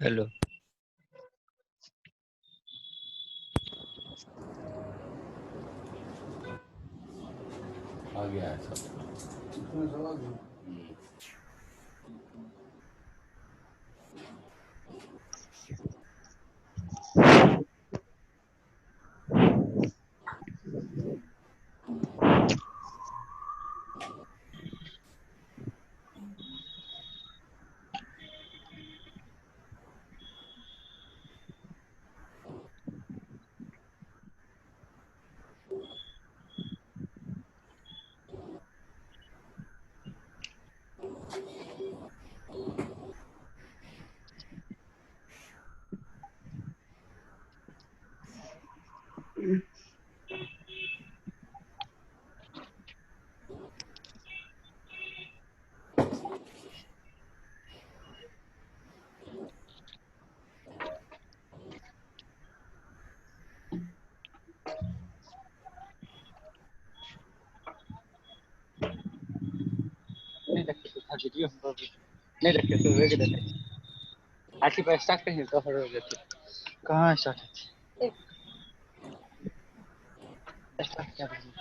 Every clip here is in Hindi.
हेलो। आ गया है सब। नहीं रखे तो था वीडियो हम नहीं रखे तो वे देते आखिर पर स्टार्ट करेंगे तो हो जाते कहाँ स्टार्ट है स्टार्ट क्या करेंगे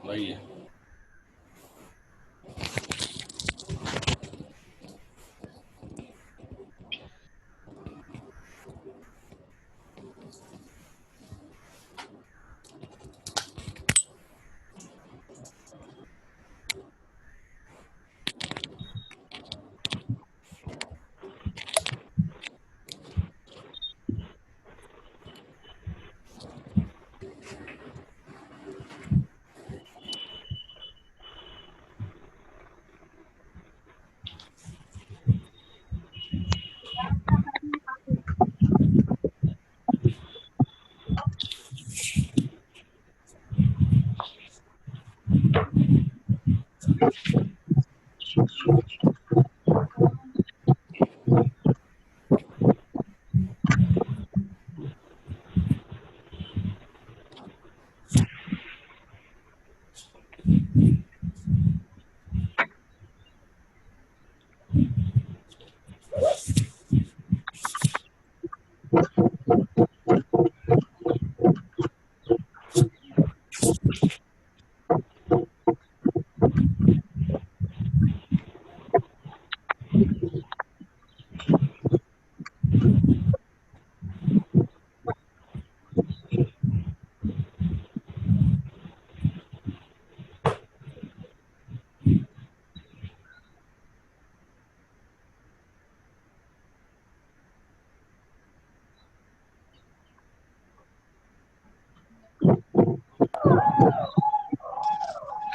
वही है।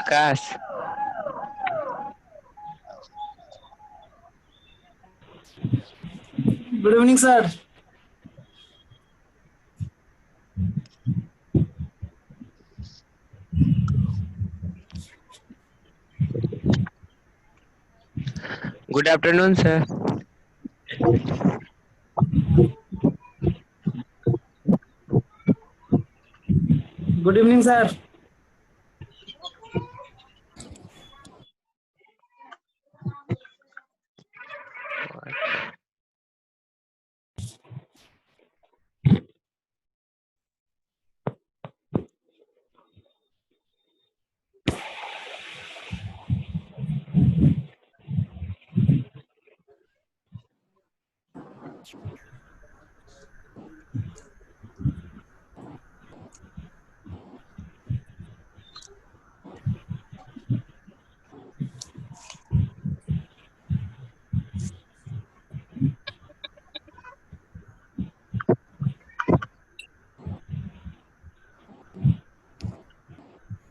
Akash good evening sir. Good afternoon sir. Good evening sir.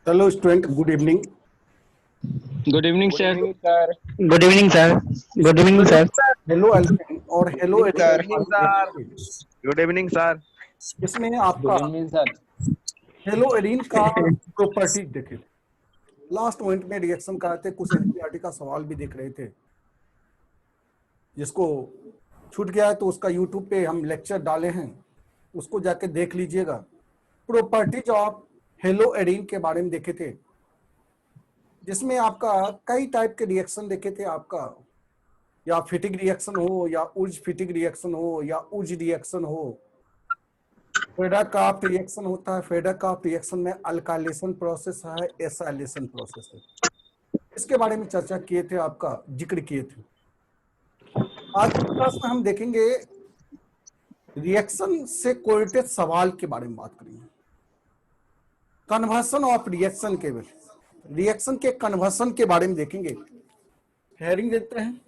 Hello student, good evening. Good evening sir. Good evening sir. Good evening sir. Haloalkane और hello sir. Arene. Good evening sir. इसमें आपका good evening sir. Haloarene का प्रॉपर्टी देखिए। लास्ट मोमेंट में रिएक्शन कराए थे, कुछ एनसीईआरटी का सवाल भी देख रहे थे। जिसको छूट गया है तो उसका यूट्यूब पे हम लेक्चर डाले हैं, उसको जाके देख लीजिएगा। प्रॉपर्टीज ऑफ हेलो एडीन के बारे में देखे थे, जिसमें आपका कई टाइप के रिएक्शन देखे थे आपका, या फिटिक रिएक्शन हो, या उज फिटिक रिएक्शन हो, या उज रिएक्शन हो। फेडाकार्प रिएक्शन होता है। फेडाकार्प रिएक्शन में अल्काइलेशन प्रोसेस है, एसाइलेशन प्रोसेस है। इसके बारे में चर्चा किए थे, आपका जिक्र किए थे। आज की क्लास में हम देखेंगे रिएक्शन से कोरिलेटेड सवाल के बारे में बात करेंगे। कन्वर्सन ऑफ रिएक्शन के रिएक्शन के कन्वर्सन के बारे में देखेंगे। हेयरिंग देते हैं।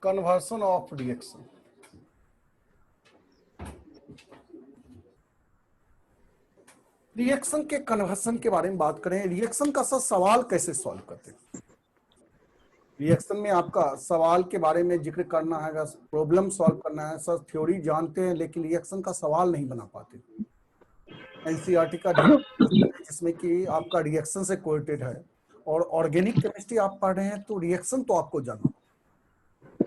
Conversion of reaction. रिएक्शन के कन्वर्सन के बारे में बात करें। रिएक्शन का सवाल कैसे सॉल्व करते हैं। रिएक्शन में आपका सवाल के बारे में जिक्र करना है, प्रॉब्लम सॉल्व करना है। सर थ्योरी जानते हैं लेकिन रिएक्शन का सवाल नहीं बना पाते। एनसीईआरटी का जिसमें कि आपका रिएक्शन से कोरिलेटेड है, और ऑर्गेनिक केमिस्ट्री आप पढ़ रहे हैं तो रिएक्शन तो आपको जानना,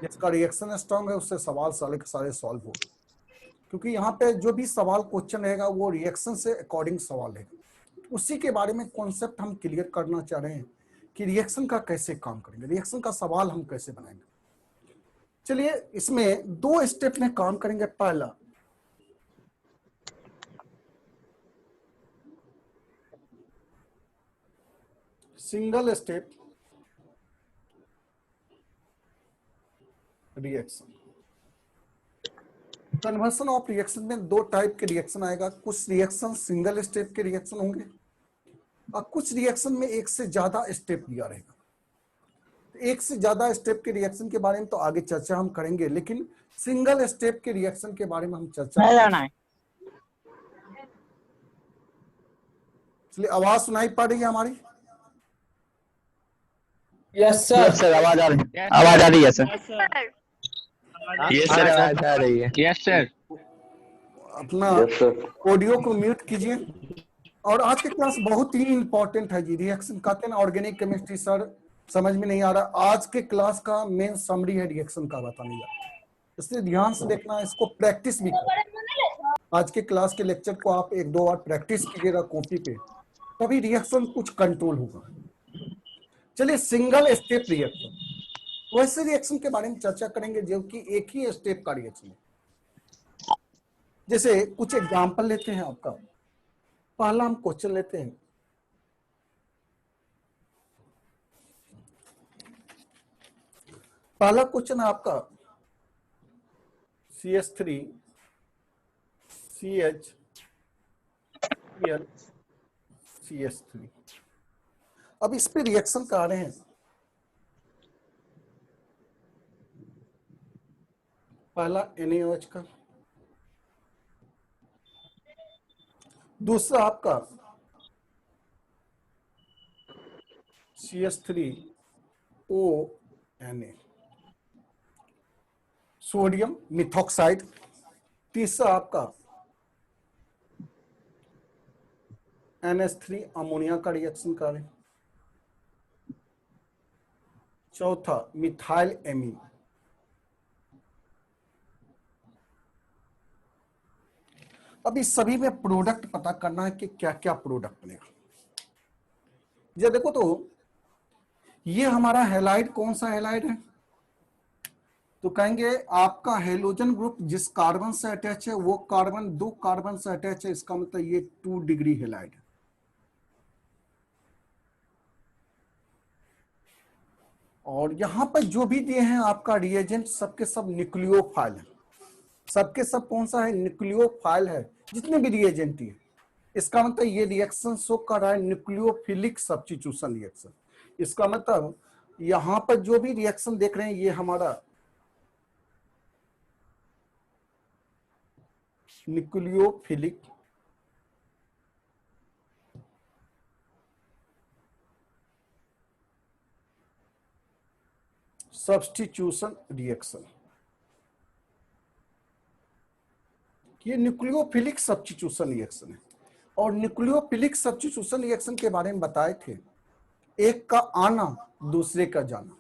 जिसका रिएक्शन स्ट्रांग है उससे सवाल सारे के सारे सॉल्व हो, क्योंकि यहाँ पे जो भी सवाल क्वेश्चन रहेगा वो रिएक्शन से अकॉर्डिंग सवाल रहेगा। उसी के बारे में कॉन्सेप्ट हम क्लियर करना चाह रहे हैं कि रिएक्शन का कैसे काम करेंगे, रिएक्शन का सवाल हम कैसे बनाएंगे। चलिए इसमें दो स्टेप में काम करेंगे। पहला single step reaction. Conversion of reaction में दो टाइप के रिएक्शन आएगा। कुछ रिएक्शन सिंगल स्टेप के रिएक्शन होंगे और कुछ रिएक्शन में एक से ज्यादा स्टेप दिया रहेगा। एक से ज्यादा स्टेप के रिएक्शन के बारे में तो आगे चर्चा हम करेंगे, लेकिन सिंगल स्टेप के रिएक्शन के बारे में हम चर्चा करेंगे। इसलिए आवाज सुनाई पड़ रही है हमारी? Yes yes sir. सर, आवाज आ रही है। Yes, आवाज आ sir. रही है सर। यस सर, हाँ, आवाज आ रही है। Yes, sir. अपना ऑडियो को म्यूट कीजिए। और आज की क्लास बहुत ही इंपॉर्टेंट है जी। रिएक्शन कहते हैं ना, ऑर्गेनिक केमिस्ट्री सर समझ में नहीं आ रहा। आज के क्लास का मेन समरी है रिएक्शन का बताने का, इसलिए ध्यान से देखना, इसको प्रैक्टिस भी करना। आज के क्लास के लेक्चर को आप एक दो बार प्रैक्टिस कीजिएगा कॉपी पे, तभी रिएक्शन कुछ कंट्रोल होगा। चलिए सिंगल स्टेप रिएक्शन, वैसे रिएक्शन के बारे में चर्चा करेंगे जो कि एक ही स्टेप का रिएक्शन है। जैसे कुछ एग्जांपल लेते हैं आपका। पहला हम क्वेश्चन लेते हैं। पहला क्वेश्चन है आपका CH3 CHCl CH3। अब इस पे रिएक्शन कर रहे हैं। पहला NaOH का, दूसरा आपका CH3ONa सोडियम मिथॉक्साइड, तीसरा आपका NH3 अमोनिया का रिएक्शन कर रहे हैं, चौथा मिथाइल एमीन। अब इस सभी में प्रोडक्ट पता करना है कि क्या क्या प्रोडक्ट बनेगा। ये देखो तो ये हमारा हैलाइड कौन सा हैलाइड है, तो कहेंगे आपका हेलोजन ग्रुप जिस कार्बन से अटैच है वो कार्बन दो कार्बन से अटैच है, इसका मतलब ये 2 डिग्री हैलाइड है। और यहां पर जो भी दिए हैं आपका रिएजेंट सबके सब न्यूक्लियोफाइल है। सबके सब कौन सा है, न्यूक्लियोफाइल है जितने भी रिएजेंट है। इसका मतलब ये रिएक्शन शो कर रहा है न्यूक्लियोफिलिक सब्स्टिट्यूशन रिएक्शन। इसका मतलब यहां पर जो भी रिएक्शन देख रहे हैं ये हमारा न्यूक्लियोफिलिक सब्स्टिट्यूशन रिएक्शन। ये न्यूक्लियोफिलिक सब्स्टिट्यूशन रिएक्शन है। और न्यूक्लियोफिलिक सब्स्टिट्यूशन रिएक्शन के बारे में बताए थे, एक का आना दूसरे का जाना,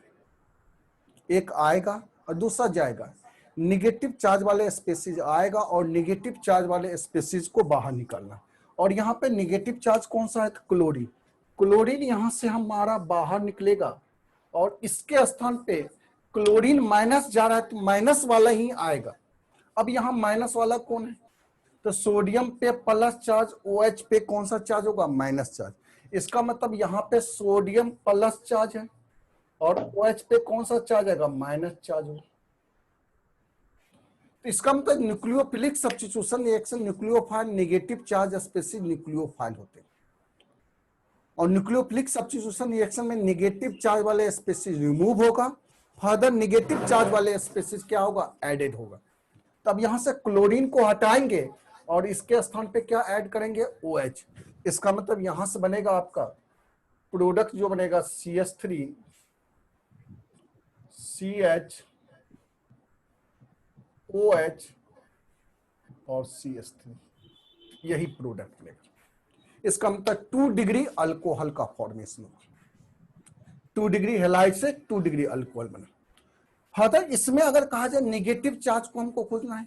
एक आएगा और दूसरा जाएगा। निगेटिव चार्ज वाले स्पेसीज आएगा और निगेटिव चार्ज वाले स्पेसीज को बाहर निकालना। और यहाँ पे निगेटिव चार्ज कौन सा है? क्लोरीन। क्लोरीन यहाँ से हमारा बाहर निकलेगा और इसके स्थान पे क्लोरीन माइनस जा रहा है तो माइनस वाला ही आएगा। अब यहाँ माइनस वाला कौन है? तो सोडियम पे प्लस चार्ज, OH पे कौन सा चार्ज होगा? Minus charge. इसका मतलब यहाँ पे सोडियम प्लस चार्ज है और OH पे कौन सा चार्ज आएगा? माइनस चार्ज होगा। तो इसका मतलब nucleophilic substitution reaction nucleophile negative charge species nucleophile होते हैं। और न्यूक्लियोफिलिक सब्स्टिट्यूशन रिएक्शन में नेगेटिव चार्ज वाले स्पेसीज रिमूव होगा, फर्दर नेगेटिव चार्ज वाले स्पेसीज क्या होगा? एडेड होगा। तब यहां से क्लोरीन को हटाएंगे और इसके स्थान पे क्या ऐड करेंगे? OH। इसका मतलब यहां से बनेगा आपका प्रोडक्ट जो बनेगा CH3 CH OH और CH3, यही प्रोडक्ट बनेगा। इसका मतलब 2 डिग्री अल्कोहल का फॉर्मेशन होगा। 2 डिग्री हेलाइड से 2 डिग्री अल्कोहल बना। फर्दर इसमें अगर कहा जाए नेगेटिव चार्ज को हमको खोजना है,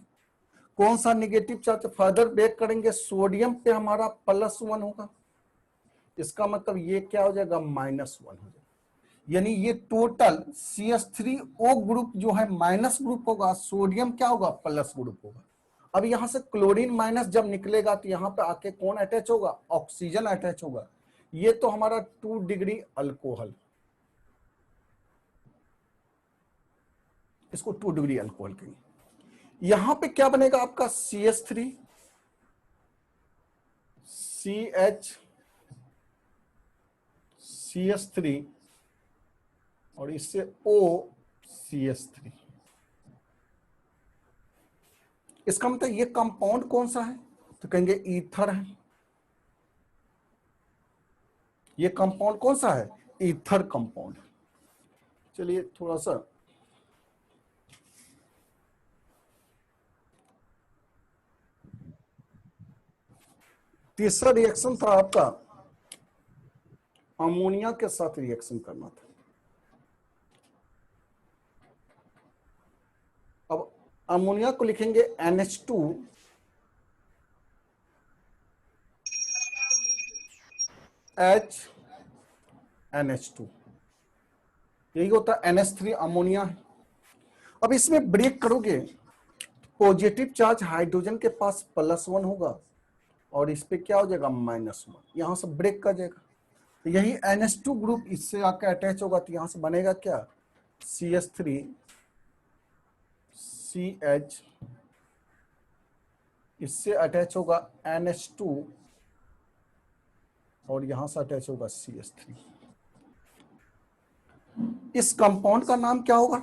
कौन सा नेगेटिव चार्ज? फर्दर ब्रेक करेंगे, सोडियम पे हमारा +1 होगा। इसका मतलब ये क्या हो जाएगा? -1 हो जाएगा। यानी ये टोटल CH3O ग्रुप जो है माइनस ग्रुप होगा, सोडियम क्या होगा? प्लस ग्रुप होगा। अब यहां से क्लोरीन माइनस जब निकलेगा तो यहाँ पे आके कौन अटैच होगा? ऑक्सीजन अटैच होगा। ये तो हमारा 2 डिग्री अल्कोहल, इसको 2 डिग्री अल्कोहल कहेंगे। यहां पे क्या बनेगा आपका? CH3 CH3 और इससे OCH3। इसका मतलब ये कंपाउंड कौन सा है? तो कहेंगे ईथर है। ये कंपाउंड कौन सा है? Ether compound. चलिए थोड़ा सा तीसरा रिएक्शन था आपका अमोनिया के साथ रिएक्शन करना था। अब अमोनिया को लिखेंगे NH2 NH2, यही होता है। NH3 अमोनिया है। अब इसमें ब्रेक करोगे, पॉजिटिव चार्ज हाइड्रोजन के पास +1 होगा और इस पे क्या हो जाएगा? -1। यहां से ब्रेक कर जाएगा। तो यही NH2 ग्रुप इससे आकर अटैच होगा तो यहां से बनेगा क्या? CH3 CH, इससे अटैच होगा NH2 और यहां से अटैच होगा CH3। इस कंपाउंड का नाम क्या होगा?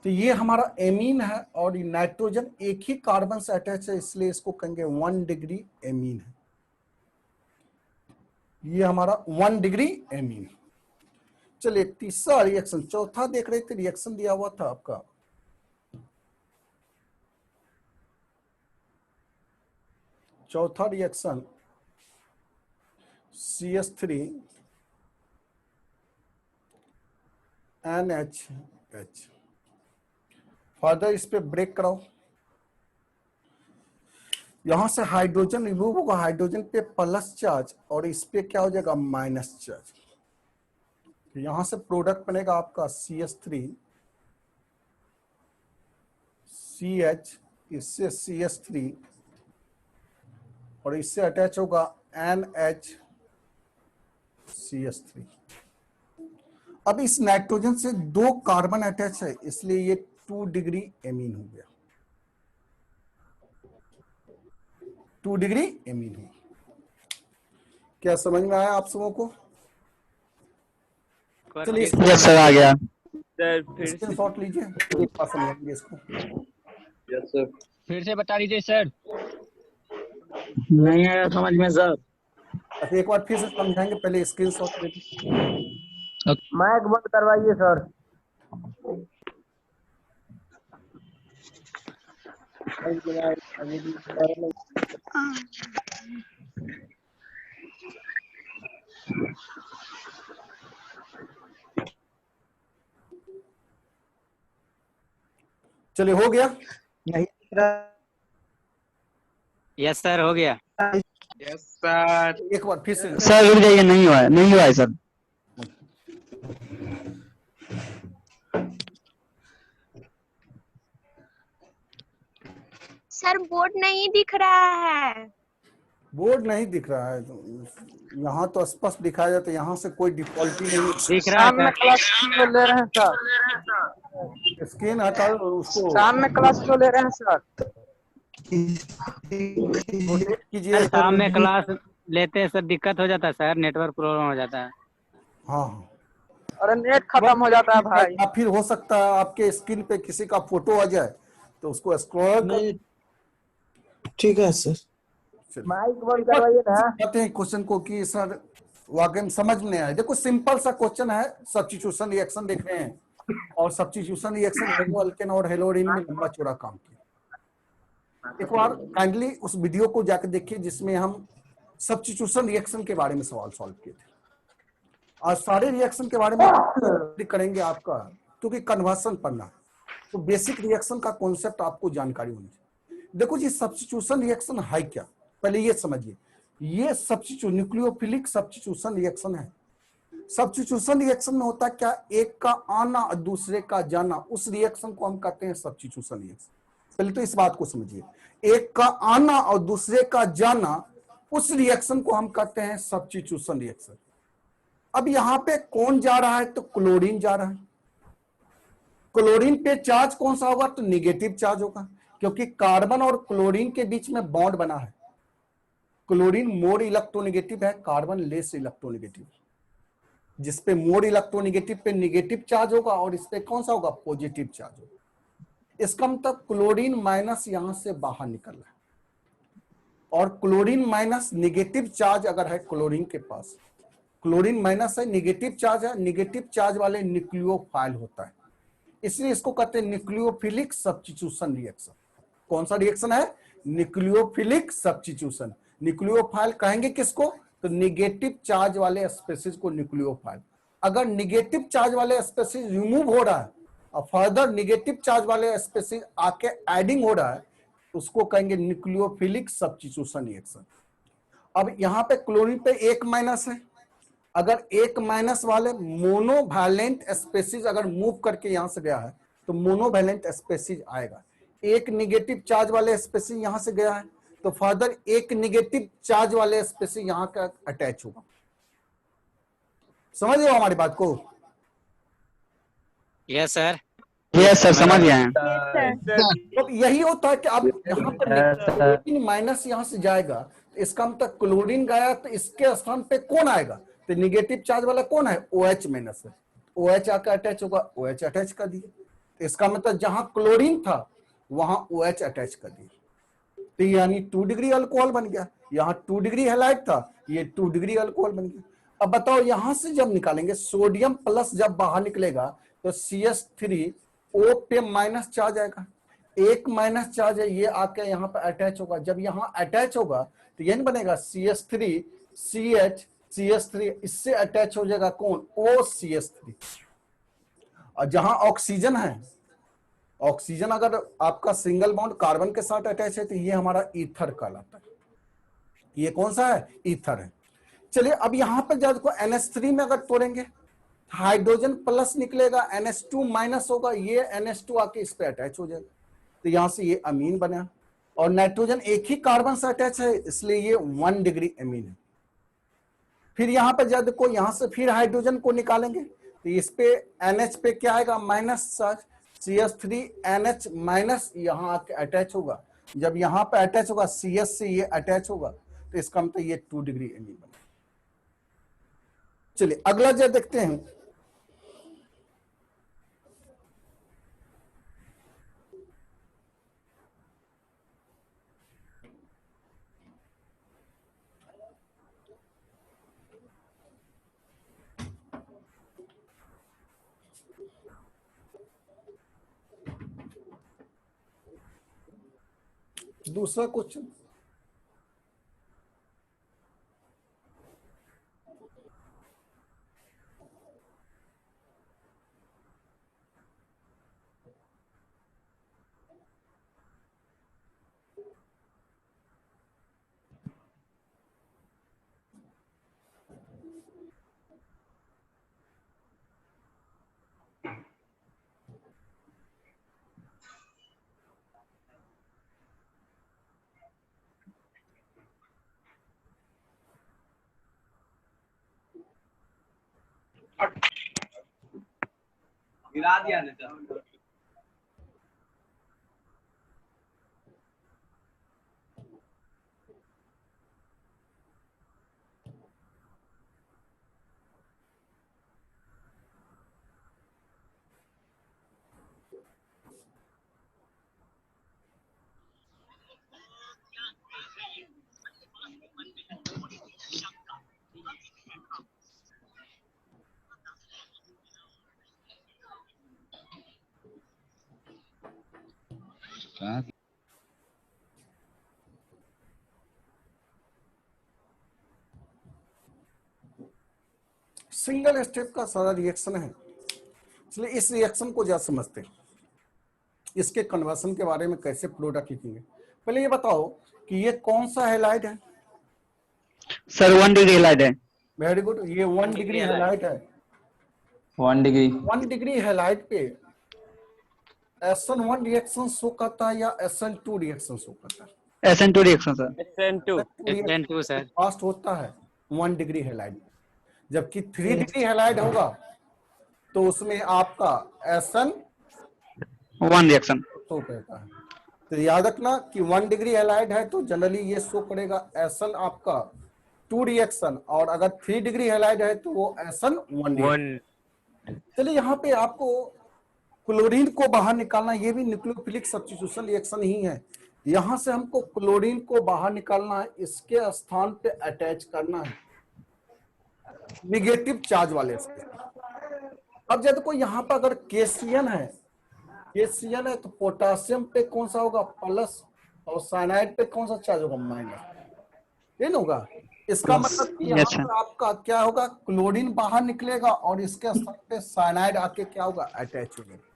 तो ये हमारा एमीन है और नाइट्रोजन एक ही कार्बन से अटैच है, इसलिए इसको कहेंगे 1 डिग्री एमीन है। ये हमारा 1 डिग्री एमीन। चलिए तीसरा रिएक्शन, चौथा देख रहे थे रिएक्शन दिया हुआ था आपका चौथा रिएक्शन CH3 NH। फर्दर इस पे ब्रेक कराओ, यहां से हाइड्रोजन रिमूव होगा, हाइड्रोजन पे प्लस चार्ज और इस पे क्या हो जाएगा? Minus charge. तो यहां से प्रोडक्ट बनेगा आपका CH3 CH, इससे CH3 और इससे अटैच होगा NH CH3। अब इस नाइट्रोजन से 2 कार्बन अटैच है, इसलिए ये 2 डिग्री एमीन हो गया। 2 डिग्री एमीन हो। क्या समझ में आया आप सबों को? चलिए यस सर, आ गया। सर फिर से स्क्रीनशॉट लीजिए, एक बार समझेंगे इसको। Yes sir. फिर से बता दीजिए सर। नहीं आया समझ में सर। अच्छा एक बार फिर से समझाएंगे, पहले स्क्रीनशॉट लीजिए। माइक बंद करवाइए सर। चलिए, हो गया। यस सर, हो गया। Yes sir. एक बार फिर से सर रुक जाइए, नहीं हुआ है सर। सर बोर्ड नहीं दिख रहा है। बोर्ड नहीं दिख रहा है तो यहाँ तो स्पष्ट दिखाया जाता है, यहाँ से कोई डिफॉल्टी नहीं। दिख रहा है सर। क्लास ले रहे हैं सर। स्क्रीन हटाओ और उसको शाम में क्लास ले रहे हैं सर। रोटेट कीजिए सर इधर। शाम में क्लास लेते हैं सर, दिक्कत हो जाता है सर, नेटवर्क प्रॉब्लम हो जाता है। हाँ हाँ, अरे नेट खत्म हो जाता है भाई। या फिर हो सकता है आपके स्क्रीन पे किसी का फोटो आ जाए तो उसको स्क्रॉल कर। ठीक है सर। माइक बंद करवाइए ना। कहते हैं क्वेश्चन को कि सर वाकई में समझ में नहीं आया। देखो सिंपल सा क्वेश्चन है, सब्स्टिट्यूशन रिएक्शन देख रहे हैं और सब्स्टिट्यूशन रिएक्शन हेलो अल्केन और हेलोरिन में लंबा चौड़ा काम किया। एक बार काइंडली उस वीडियो को जाकर देखिए जिसमें हम सब्स्टिट्यूशन रिएक्शन के बारे में सवाल सॉल्व किए थे। आज सारे रिएक्शन के बारे में करेंगे आपका, क्योंकि कन्वर्सन पढ़ना है तो बेसिक रिएक्शन का कॉन्सेप्ट आपको जानकारी होनी चाहिए। देखो जी, सब्स्टिट्यूशन रिएक्शन है क्या, पहले ये समझिए। ये सब्स्टिट्यूशन न्यूक्लियोफिलिक सब्स्टिट्यूशन रिएक्शन है। सब्स्टिट्यूशन रिएक्शन में होता है क्या, एक का आना और दूसरे का जाना, उस रिएक्शन को हम कहते हैं सब्स्टिट्यूशन रिएक्शन। पहले तो इस बात को समझिए, एक का आना और दूसरे का जाना, उस रिएक्शन को हम कहते हैं सब्स्टिट्यूशन रिएक्शन। अब यहां पे कौन जा रहा है, तो क्लोरीन जा रहा है। क्लोरीन पे चार्ज कौन सा होगा, तो निगेटिव चार्ज होगा, क्योंकि कार्बन और क्लोरीन के बीच में बॉन्ड बना है। क्लोरीन मोर इलेक्ट्रोनेगेटिव है, कार्बन लेस इलेक्ट्रोनेगेटिव। जिसपे मोर इलेक्ट्रोनेगेटिव पे निगेटिव चार्ज होगा और इस पे कौन सा होगा, पॉजिटिव चार्ज होगा। इसका मतलब क्लोरीन माइनस यहां से बाहर निकल रहा है और क्लोरीन माइनस निगेटिव चार्ज अगर है क्लोरीन के पास, क्लोरीन माइनस है, निगेटिव चार्ज है, निगेटिव चार्ज वाले न्यूक्लियोफाइल होता है, इसलिए इसको कहते हैं न्यूक्लियोफिलिक सब्स्टिट्यूशन रिएक्शन। कौन सा रिएक्शन है, न्यूक्लियोफिलिक सब्स्टिट्यूशन। न्यूक्लियोफाइल कहेंगे किसको, तो निगेटिव चार्ज वाले स्पेसीज को न्यूक्लियोफाइल। अगर निगेटिव चार्ज वाले स्पेसीज रिमूव हो रहा है और फर्दर निगेटिव चार्ज वाले स्पेसीज आके एडिंग हो रहा है, उसको कहेंगे न्यूक्लियोफिलिक सब्स्टिट्यूशन रिएक्शन। अब यहां पे क्लोरीन पे एक माइनस है, अगर एक माइनस वाले मोनोवैलेंट स्पेसीज अगर मूव करके यहां से गया है तो मोनोवैलेंट स्पेसीज आएगा। एक निगेटिव चार्ज वाले स्पेसीज यहां से गया है तो फर्दर एक निगेटिव चार्ज वाले स्पेसीज यहां का अटैच होगा। समझ रहे हो हमारी बात को? यस सर, समझ गए हैं। तो यही होता है कि अब यहाँ पर क्लोरीन माइनस यहां से जाएगा तो इसका मतलब क्लोरीन गया तो इसके स्थान पे कौन आएगा, तो निगेटिव चार्ज वाला कौन है, OH माइनस है। OH आकर अटैच होगा, OH अटैच कर दिए, तो इसका मतलब जहां क्लोरीन था वहां OH अटैच कर दिए, तो यानी 2 डिग्री अल्कोहल बन गया। यहाँ 2 डिग्री हैलाइड था, ये 2 डिग्री अल्कोहल बन गया। अब बताओ यहां से जब निकालेंगे सोडियम प्लस जब बाहर निकलेगा तो CH3O पे माइनस चार्ज आएगा, एक माइनस चार्ज है, ये आके यहाँ पे अटैच होगा। जब यहाँ अटैच होगा तो ये नहीं बनेगा CH3 CH CH3, इससे अटैच हो जाएगा कौन, OCH3। और जहां ऑक्सीजन है, ऑक्सीजन अगर आपका सिंगल बॉन्ड कार्बन के साथ अटैच है तो ये हमारा ईथर कहलाता है। ये कौन सा है, ईथर है। चलिए अब यहां पर जब को NH3 में अगर तोड़ेंगे हाइड्रोजन प्लस निकलेगा, NH2 माइनस होगा, ये NH2 आके इस पे अटैच हो जाएगा, तो यहां से ये अमीन बना। और नाइट्रोजन एक ही कार्बन से अटैच है इसलिए ये 1 डिग्री अमीन है। फिर यहां पर जब को यहां से फिर हाइड्रोजन को निकालेंगे तो इस पे NH पे क्या आएगा, माइनस चार्ज, CH3NH माइनस यहां आके अटैच होगा। जब यहां पे अटैच होगा CH से ये अटैच होगा तो इसका मतलब ये 2 डिग्री अमीन बना। चलिए अगला जब देखते हैं, दूसरा क्वेश्चन, गिरा दिया ना सर। सिंगल स्टेप का सारा रिएक्शन है, इसलिए इस रिएक्शन को ज्यादा समझते हैं। इसके कन्वर्सन के बारे में कैसे प्रोडक्ट लिखेंगे, पहले ये बताओ कि ये कौन सा हैलाइड है। सर 1 डिग्री हैलाइड है। वेरी गुड, ये 1 डिग्री हैलाइड है। 1 डिग्री 1 डिग्री हैलाइड पे SN1 रिएक्शन शो करता है या SN2 रिएक्शन शो करता है? SN2 reaction sir. SN2 sir fast होता है 1 डिग्री हैलाइड, जबकि 3 डिग्री हैलाइड होगा तो उसमें आपका SN1 रिएक्शन शो करता है। तो याद रखना कि 1 डिग्री हैलाइड है तो जनरली ये शो करेगा SN आपका 2 रिएक्शन, और अगर 3 डिग्री हैलाइड है तो वो SN1। चलिए यहाँ पे आपको क्लोरीन को बाहर निकालना, ये भी न्यूक्लियोफिलिक सब्स्टिट्यूशन रिएक्शन ही है। यहां से हमको क्लोरीन को बाहर निकालना है, इसके स्थान पे अटैच करना है निगेटिव चार्ज वाले से। अब जब कोई यहाँ पर अगर KCN है तो पोटासियम पे कौन सा होगा प्लस, और साइनाइड पे कौन सा चार्ज होगा माइनस, ये ना होगा। इसका मतलब कि यहाँ पर आपका क्या होगा, क्लोरीन बाहर निकलेगा और इसके स्थान पे साइनाइड आके क्या होगा, अटैच हो जाएगा।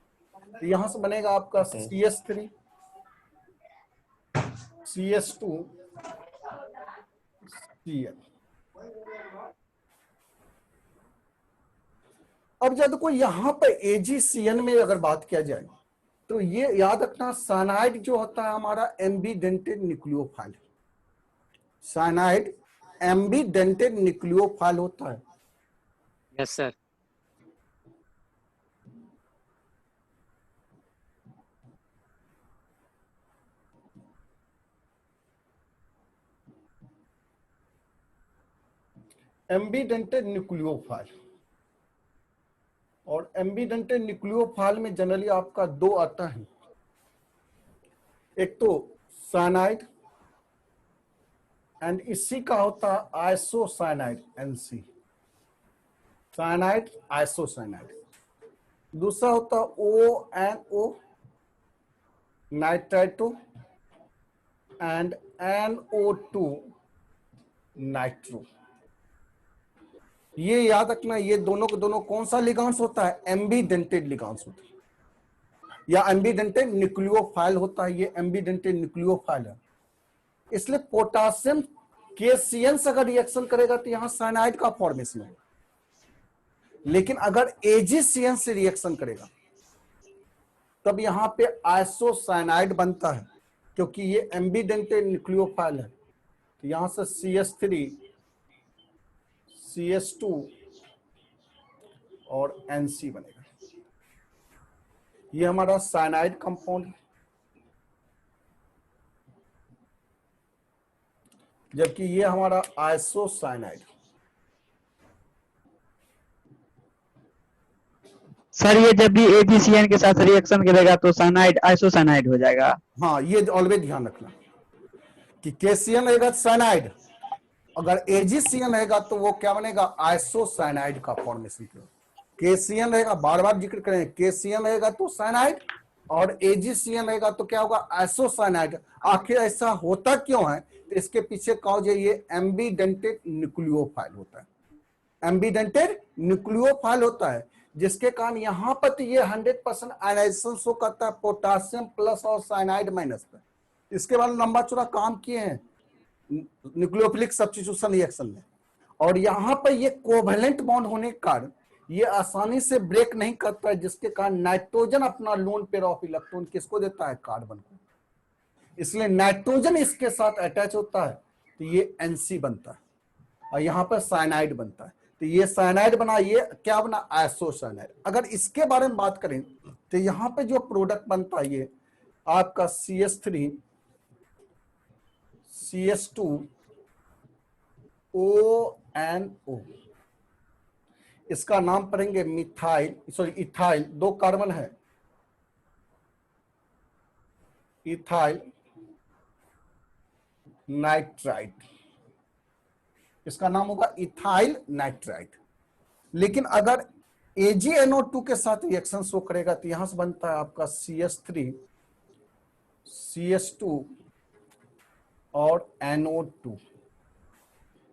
तो यहां से बनेगा आपका CH3 CH2 Cl। अब जब कोई यहाँ पे AgCN में अगर बात किया जाए तो ये याद रखना, साइनाइड जो होता है हमारा एम्बीडेंटेड न्यूक्लियोफाइल, साइनाइड एम्बीडेंटेड न्यूक्लियोफाइल होता है। Yes sir. एम्बीडेंटेड न्यूक्लियोफाइल, और एम्बीडेंटेड न्यूक्लियोफाइल में जनरली आपका 2 आता है, एक तो साइनाइड एंड इसी का होता है आइसोसाइनाइड NC, साइनाइड आइसोसाइनाइड। दूसरा होता ONO nitrito and NO2 nitro. ये याद रखना, ये दोनों के दोनों कौन सा लिगांस होता है, एम्बीडेंटेड लिगांस होता है या एम्बीडेंटेड न्यूक्लियोफाइल होता है। ये एम्बीडेंटेड न्यूक्लियोफाइल है, इसलिए पोटासियम KCN से अगर रिएक्शन करेगा तो यहां साइनाइड का फॉर्मेशन होगा, लेकिन अगर AgCN से रिएक्शन करेगा तब यहां पे आइसोसाइनाइड बनता है, क्योंकि ये एम्बीडेंटेड न्यूक्लियोफाइल है। तो यहां से CH3 CH2 और NC बनेगा। ये हमारा साइनाइड कंपाउंड है, जबकि ये हमारा आइसोसाइनाइड। सर ये जब भी AgCN के साथ रिएक्शन करेगा तो साइनाइड आइसोसाइनाइड हो जाएगा। हाँ, ये ऑलवेज ध्यान रखना कि KCN रहेगा साइनाइड, अगर AgCN रहेगा तो वो क्या बनेगा, आइसोसाइनाइड का फॉर्मेशन। KCN रहेगा, बार बार जिक्र करें, KCN रहेगा तो साइनाइड, और AgCN रहेगा तो क्या होगा, आइसोसाइनाइड। आखिर ऐसा होता क्यों है, तो इसके पीछे कॉज है ये एम्बीडेंटेड न्यूक्लियोफाइल होता है, एम्बीडेंटेड न्यूक्लियोफाइल होता है, जिसके कारण यहां पर तो ये 100% आयनाइजेशन शो करता है पोटासियम प्लस और साइनाइड माइनस पे। इसके बाद लंबा चौड़ा काम किए हैं न्यूक्लियोफिलिक सब्स्टिट्यूशन रिएक्शन में, और यहां पर ये कोवेलेंट बॉन्ड होने के कारण ये आसानी से ब्रेक नहीं करता है, जिसके कारण नाइट्रोजन अपना लोन पेयर ऑफ इलेक्ट्रॉन किसको देता है, कार्बन को। इसलिए नाइट्रोजन इसके साथ अटैच होता है तो ये NC बनता है, और यहां पर साइनाइड बनता है, तो ये साइनाइड बना, ये क्या बना, आइसोसाइनाइड। अगर इसके बारे में बात करें तो यहां पे जो प्रोडक्ट बनता है ये आपका CH3 CH2 ONO, इसका नाम पढ़ेंगे इथाइल, 2 कार्बन है, इथाइल नाइट्राइट, इसका नाम होगा इथाइल नाइट्राइट। लेकिन अगर AgNO2 के साथ रिएक्शन शो करेगा तो यहां से बनता है आपका CH3 CH2 और NO2,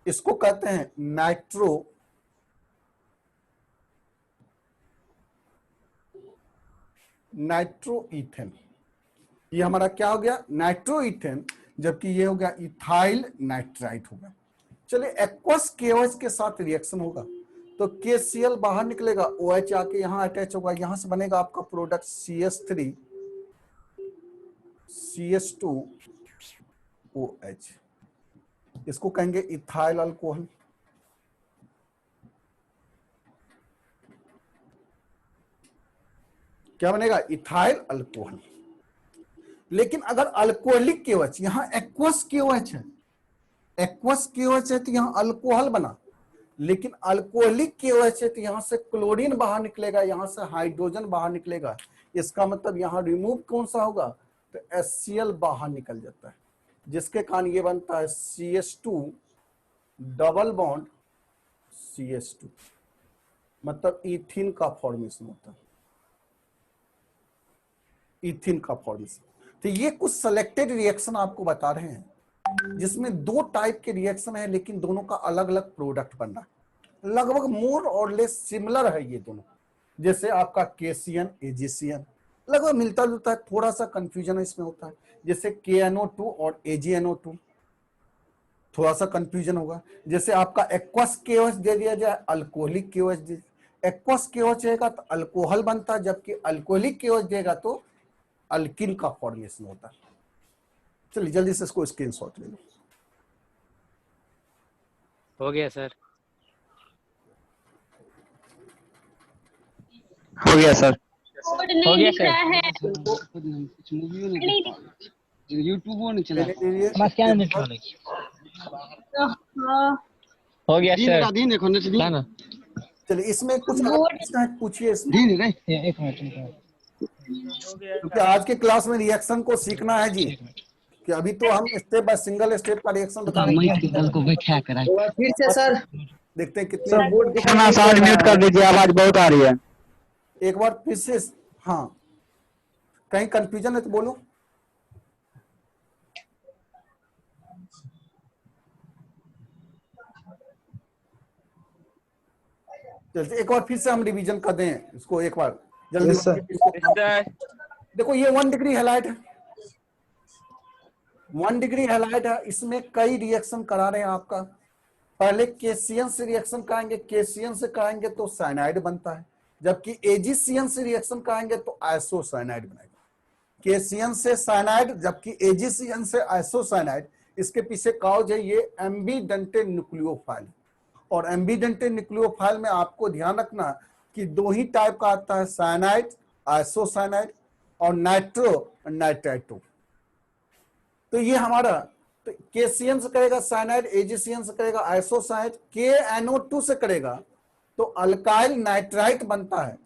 इसको कहते हैं नाइट्रोइथेन। ये हमारा क्या हो गया, नाइट्रोइथेन, जबकि ये हो गया इथाइल नाइट्राइट होगा। चलिए एक्वस KOH के साथ रिएक्शन होगा तो KCl बाहर निकलेगा, OH आके यहां अटैच होगा, यहां से बनेगा आपका प्रोडक्ट CH3 CH2 OH, इसको कहेंगे इथाइल अल्कोहल। क्या बनेगा, इथाइल अल्कोहल। लेकिन अगर अल्कोहलिक KOH, यहां एक्वस KOH है, एक्वस KOH है तो यहां अल्कोहल बना, लेकिन अल्कोहलिक KOH है तो यहां से क्लोरीन बाहर निकलेगा, यहां से हाइड्रोजन बाहर निकलेगा, इसका मतलब यहां रिमूव कौन सा होगा, तो HCl बाहर निकल जाता है, जिसके कारण ये बनता है CH2 डबल बॉन्ड CH2, मतलब इथिन का फॉर्मेशन होता है, इथिन का फॉर्मेशन। तो ये कुछ सेलेक्टेड रिएक्शन आपको बता रहे हैं जिसमें 2 टाइप के रिएक्शन है, लेकिन दोनों का अलग अलग प्रोडक्ट बन रहा है, लगभग मोर और लेस सिमिलर है ये दोनों। जैसे आपका KCN AgCN लगभग मिलता जुलता है, थोड़ा सा कंफ्यूजन इसमें होता है, जैसे KNO2 और AgNO2 थोड़ा सा कंफ्यूजन होगा। जैसे आपका एक्वस KOH दे दिया जाए, अल्कोहलिक KOH दे, एक्वस KOH रहेगा तो अल्कोहल बनता है, जबकि अल्कोहलिक KOH देगा तो अल्किन का फॉर्मेशन होता है। चलिए जल्दी से इसको स्क्रीनशॉट ले लो। हो गया सर, हो गया सर, कोड हो नहीं गया दिख सर। रहा है। खुद नहीं, कुछ मूवी नहीं देख पा रहे, यूट्यूब नहीं चला धीरे धीरे बस क्या नेट वाले हाँ, हो गया दिन सर, का दिन देखो नेट है ना। चलिए इसमें कुछ बोर्ड- प्रश्न है, पूछिए इसमें, दिन रे एक मिनट, क्योंकि आज के क्लास में रिएक्शन को सीखना है जी, कि अभी तो हम स्टेप बाय सिंगल स्टेप का रिएक्शन बता रहे हैं। के दल को बैठा कर फिर से सर, देखते हैं कितने बोर्ड दिख अपना साउंड म्यूट कर दीजिए, आवाज बहुत आ रही है। एक बार फिर से, हाँ कहीं कंफ्यूजन है तो बोलो। चलिए एक बार फिर से हम रिवीजन कर दें इसको एक बार जल्दी। Yes, sir. देखो ये 1 डिग्री हैलाइड है, 1 डिग्री हैलाइड है, इसमें कई रिएक्शन करा रहे हैं आपका। पहले KCN से रिएक्शन कराएंगे, KCN से कराएंगे तो साइनाइड बनता है, जबकि AgCN से रिएक्शन कराएंगे तो आइसोसाइनाइड बनेगा। KCN से साइनाइड, जबकि AgCN से आइसोसाइनाइड। इसके पीछे कॉज है ये एम्बीडेंटेड न्यूक्लियोफाइल, और एम्बीडेंटेड न्यूक्लियोफाइल में आपको ध्यान रखना कि 2 ही टाइप का आता है, साइनाइड आइसोसाइनाइड और नाइट्रो नाइट्राइटो। तो ये हमारा तो KCN से करेगा साइनाइड, AgCN से करेगा आइसोसाइनाइड, KNO2 से करेगा तो अल्काइल नाइट्राइट बनता है,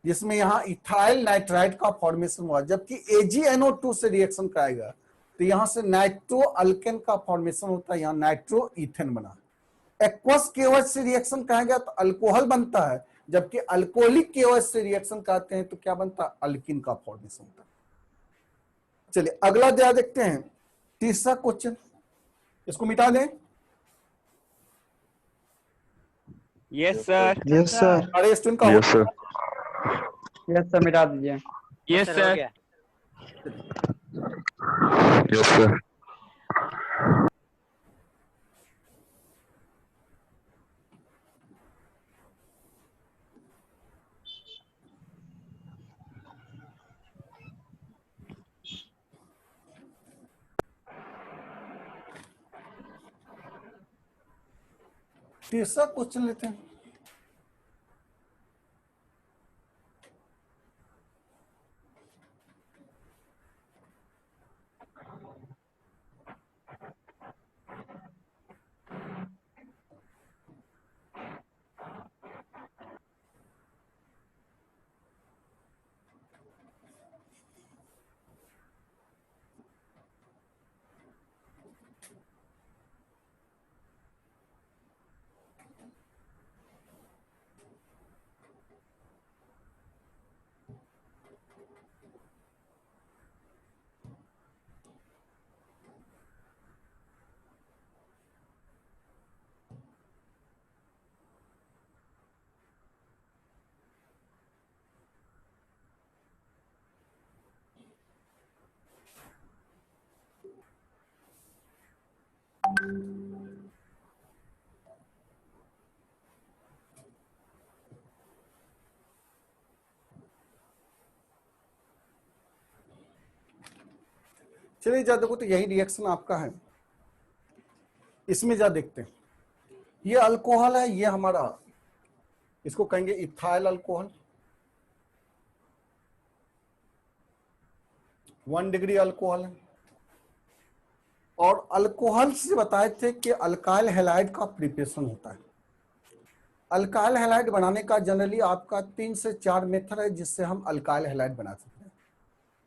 जिसमें यहां इथाइल नाइट्राइट का फॉर्मेशन हुआ, जबकि AgNO2 से रिएक्शन कराएगा तो यहां से नाइट्रो अल्केन का फॉर्मेशन होता है, यहां नाइट्रो इथेन बना। एक्वस KOH से रिएक्शन कराएगा तो अल्कोहल बनता है, जबकि अल्कोहलिक KOH से रिएक्शन करते हैं तो क्या बनता है, अल्किन का फॉर्मेशन होता है। चलिए अगला क्या देखते हैं, तीसरा क्वेश्चन, इसको मिटा दें। Yes sir. Yes sir. अरे स्टूडेंट का यस सर, मिटा दीजिए। यस हो सर। गया। Yes sir. तीसरा क्वेश्चन लेते हैं। चलिए जा देखो, तो यही रिएक्शन आपका है। इसमें जा देखते हैं, ये अल्कोहल है, ये हमारा इसको कहेंगे इथाइल अल्कोहल, 1 डिग्री अल्कोहल है। और अल्कोहल से बताए थे कि अल्काइल हैलाइड का प्रिपरेशन होता है। अल्काइल हैलाइड बनाने का जनरली आपका 3 से 4 मेथड है जिससे हम अल्काइल हैलाइड बना सकते हैं।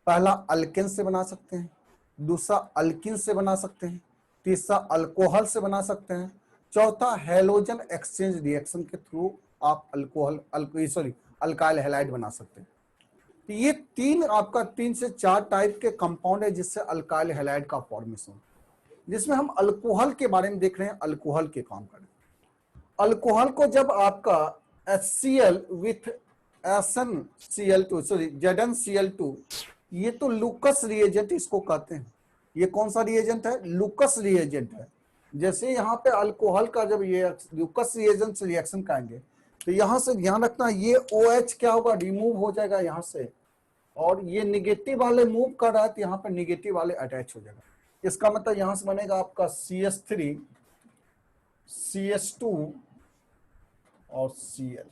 पहला अल्केन से बना सकते हैं, दूसरा अल्किन से बना सकते हैं, तीसरा अल्कोहल से बना सकते हैं, चौथा हैलोजन एक्सचेंज रिएक्शन के थ्रू आप अल्काइल हैलाइड बना सकते हैं। तो ये 3 से 4 टाइप के कंपाउंड है जिससे अल्काइल हैलाइड का फॉर्मेशन, जिसमें हम अल्कोहल के बारे में देख रहे हैं, अल्कोहल के काम करें। अल्कोहल को जब आपका HCl विथ ZnCl2, ये तो लूकस रिएजेंट इसको कहते हैं। ये कौन सा रिएजेंट है, लूकस रिएजेंट है। जैसे यहाँ पे अल्कोहल का जब ये लूकस रिएजेंट से रिएक्शन करेंगे तो यहाँ से ध्यान रखना, ये OH क्या होगा, रिमूव हो जाएगा यहाँ से, और ये निगेटिव वाले मूव कर रहा है तो यहाँ पे निगेटिव वाले अटैच हो जाएगा। इसका मतलब यहाँ से बनेगा आपका CH3 CH2 और Cl।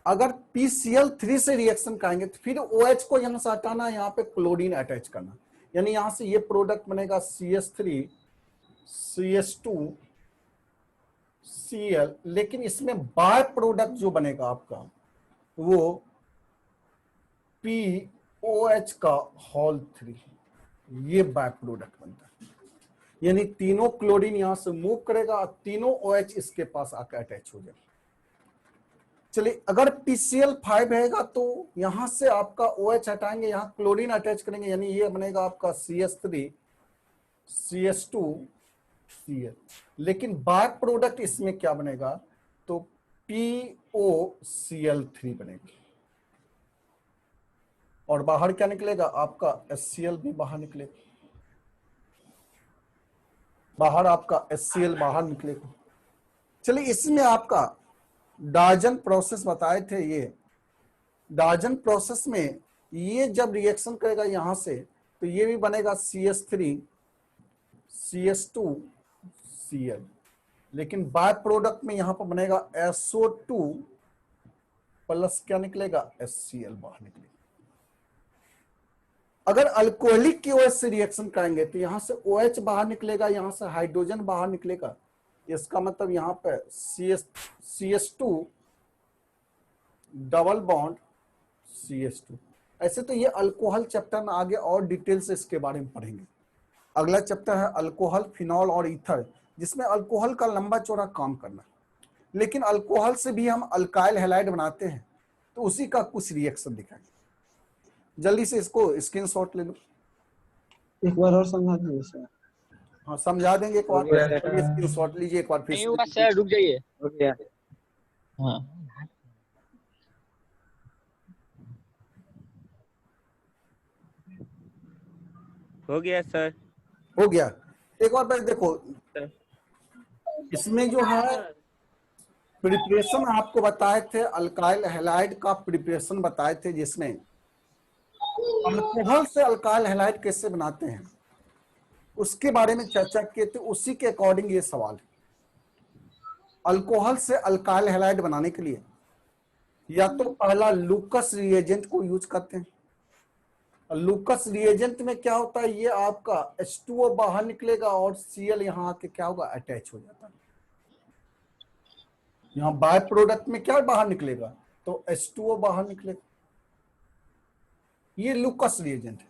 अगर PCl3 से रिएक्शन करेंगे तो फिर OH को यहां से हटाना, यहाँ पे क्लोरीन अटैच करना, यानी यहां से ये प्रोडक्ट बनेगा CH3 CH2 Cl। लेकिन इसमें बाय प्रोडक्ट जो बनेगा आपका वो POH का होल 3, ये बाय प्रोडक्ट बनता है। यानी तीनों क्लोरीन यहां से मूव करेगा, तीनों OH इसके पास आकर अटैच हो जाएगा। चलिए अगर PCl5 रहेगा तो यहां से आपका OH हटाएंगे, यहां क्लोरीन अटैच करेंगे, यानी ये बनेगा आपका CH3 CH2 Cl। लेकिन बाय प्रोडक्ट इसमें क्या बनेगा, तो POCl3 बनेगा, और बाहर क्या निकलेगा आपका HCl भी बाहर निकलेगा, बाहर आपका HCl बाहर निकलेगा। चलिए इसमें आपका डायजन प्रोसेस बताए थे, ये डायजन प्रोसेस में ये जब रिएक्शन करेगा यहां से तो ये भी बनेगा CH3 CH2 Cl। लेकिन बाय प्रोडक्ट में यहां पर बनेगा SO2 प्लस क्या निकलेगा, HCl बाहर निकलेगा। अगर अल्कोहलिक KOH से रिएक्शन करेंगे तो यहां से OH बाहर निकलेगा, यहां से हाइड्रोजन बाहर निकलेगा। इसका मतलब यहां पे CH2 डबल बॉन्ड CH2। ऐसे तो ये अल्कोहल चैप्टर में आगे और डिटेल से इसके बारे में पढ़ेंगे। अगला चैप्टर है अल्कोहल, फिनॉल और ईथर, जिसमें अल्कोहल का लंबा चौड़ा काम करना। लेकिन अल्कोहल से भी हम अल्काइल हैलाइड बनाते हैं, तो उसी का कुछ रिएक्शन दिखाएंगे। जल्दी से इसको स्क्रीनशॉट ले लो। एक बार और समझा दीजिए सर। हाँ समझा देंगे एक बार, चलिए स्क्रीनशॉट लीजिए एक बार फिर नहीं हुआ सर, रुक जाइए। हो गया। हाँ हो गया सर। हो गया। एक बार पहले देखो, इसमें जो है प्रिपरेशन आपको बताए थे, अल्काइल हैलाइड का प्रिपरेशन बताए थे, जिसमें अल्कोहल से अल्काइल हैलाइड कैसे बनाते हैं उसके बारे में चर्चा किए थे। उसी के अकॉर्डिंग ये सवाल है। अल्कोहल से अल्काइल हैलाइड बनाने के लिए या तो पहला लूकस रिएजेंट को यूज करते हैं। लूकस रिएजेंट में क्या होता है, ये आपका H2O बाहर निकलेगा और Cl यहाँ आके क्या होगा, अटैच हो जाता है। यहाँ बाय प्रोडक्ट में क्या बाहर निकलेगा, तो H2O बाहर निकलेगा। ये लूकस रिएजेंट है।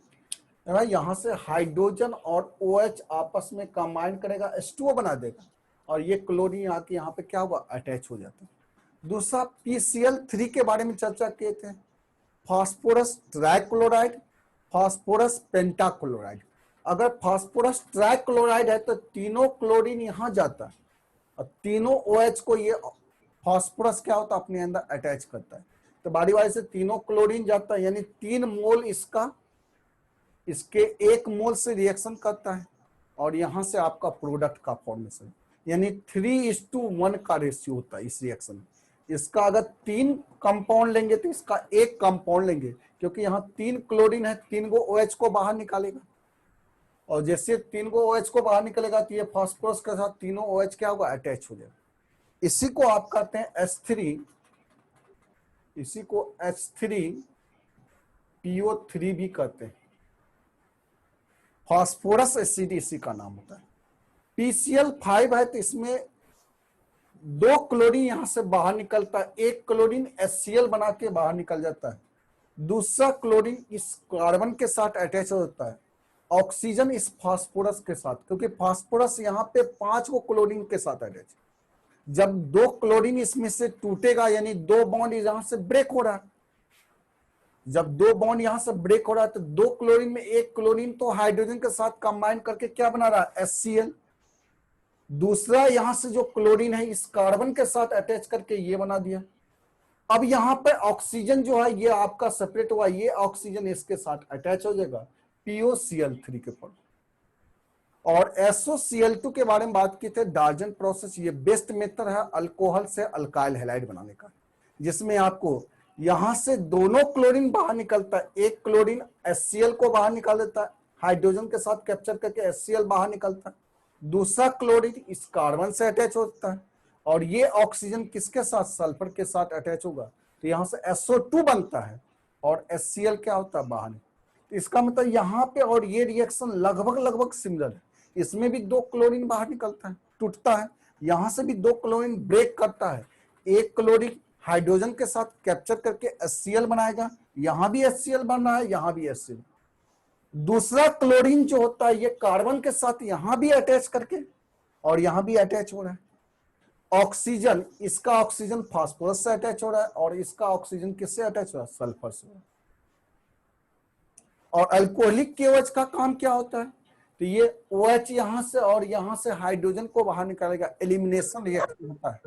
यहाँ से हाइड्रोजन और OH आपस में कंबाइन करेगा, H2O बना देगा, और ये क्लोरीन आके यहाँ पे क्या होगा, अटैच हो जाता है। दूसरा PCl3 के बारे में चर्चा किए थे, फास्फोरस ट्राइक्लोराइड, फास्फोरस पेंटाक्लोराइड। अगर फास्फोरस ट्राइक्लोराइड है तो तीनों क्लोरीन यहाँ जाता है और तीनों OH को ये फास्फोरस क्या होता है, अपने अंदर अटैच करता है। तो बारी बारी से तीनों क्लोरीन जाता है, यानी 3 मोल इसका, इसके 1 मोल से रिएक्शन करता है, और यहां से आपका प्रोडक्ट का फॉर्मेशन, यानी 3:1 का रेशियो होता है इस रिएक्शन में। इसका अगर 3 कंपाउंड लेंगे तो इसका 1 कंपाउंड लेंगे, क्योंकि यहाँ 3 क्लोरीन है, 3 गो OH को बाहर निकालेगा, और जैसे 3 गो OH को बाहर निकलेगा तो ये फास्फोरस के साथ तीनों OH क्या होगा, अटैच हो जाएगा। इसी को आप कहते हैं H3, इसी को H3PO3 भी कहते हैं। फास्फोरस एसिड इसी का नाम होता है। PCl5 है तो इसमें 2 क्लोरीन यहां से बाहर निकलता है, 1 क्लोरीन HCl बना के बाहर निकल जाता है, दूसरा क्लोरीन इस कार्बन के साथ अटैच हो जाता है, ऑक्सीजन इस फास्फोरस के साथ, क्योंकि फास्फोरस यहाँ पे 5 को क्लोरीन के साथ अटैच। जब 2 क्लोरीन इसमें से टूटेगा, यानी 2 बॉन्ड यहां से ब्रेक हो रहा है, जब 2 बॉन्ड यहां से ब्रेक हो रहा है तो 2 क्लोरीन में 1 क्लोरीन तो हाइड्रोजन के साथ कंबाइन करके क्या बना रहा है, HCl। दूसरा यहां से जो क्लोरीन है इस कार्बन के साथ अटैच करके ये बना दिया। अब यहाँ पे ऑक्सीजन जो है ये आपका सेपरेट हुआ, ये ऑक्सीजन इसके साथ अटैच हो जाएगा POCl3 के फॉर्म। और SOCl2 के बारे में बात की थे, डार्जन प्रोसेस, ये बेस्ट मेथड है अल्कोहल से अल्काइल हैलाइड बनाने का, जिसमें आपको यहां से दोनों क्लोरीन बाहर निकलता है, 1 क्लोरीन HCl को बाहर निकाल देता है, हाइड्रोजन के साथ कैप्चर करके HCl बाहर निकलता है, दूसरा क्लोरीन इस कार्बन से अटैच होता है, और ये ऑक्सीजन किसके साथ, सल्फर के साथ अटैच होगा, तो यहां से SO2 बनता है और HCl क्या होता है, बाहर। तो इसका मतलब यहाँ पे और ये रिएक्शन लगभग सिमिलर है। इसमें भी 2 क्लोरीन बाहर निकलता है, टूटता है, यहां से भी 2 क्लोरीन ब्रेक करता है, 1 क्लोरीन हाइड्रोजन के साथ कैप्चर करके HCl बनाएगा, यहां भी HCl बन रहा है, यहां भी HCl। दूसरा क्लोरीन जो होता है ये कार्बन के साथ यहां भी अटैच करके और यहां भी अटैच हो रहा है। ऑक्सीजन, इसका ऑक्सीजन फास्फोरस से अटैच हो रहा है और इसका ऑक्सीजन किससे अटैच हो रहा है, सल्फर से। और अल्कोहलिक KOH का काम क्या होता है, तो ये OH यहां से और यहां से हाइड्रोजन को बाहर निकालेगा, एलिमिनेशन रिएक्शन होता है,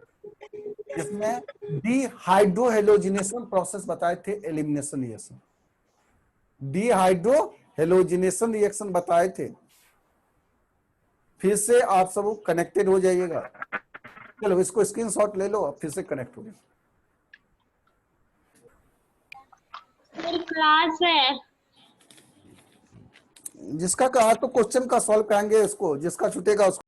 इसमें डिहाइड्रोहेलोजिनेशन प्रोसेस बताए थे, एलिमिनेशन रिएक्शन, डिहाइड्रोहेलोजिनेशन रिएक्शन बताए थे। फिर से आप सब कनेक्टेड हो जाइएगा। चलो इसको स्क्रीनशॉट ले लो, फिर से कनेक्ट हो गए। क्लास है। जिसका कहा तो क्वेश्चन का सॉल्व करेंगे, इसको जिसका छूटेगा उसको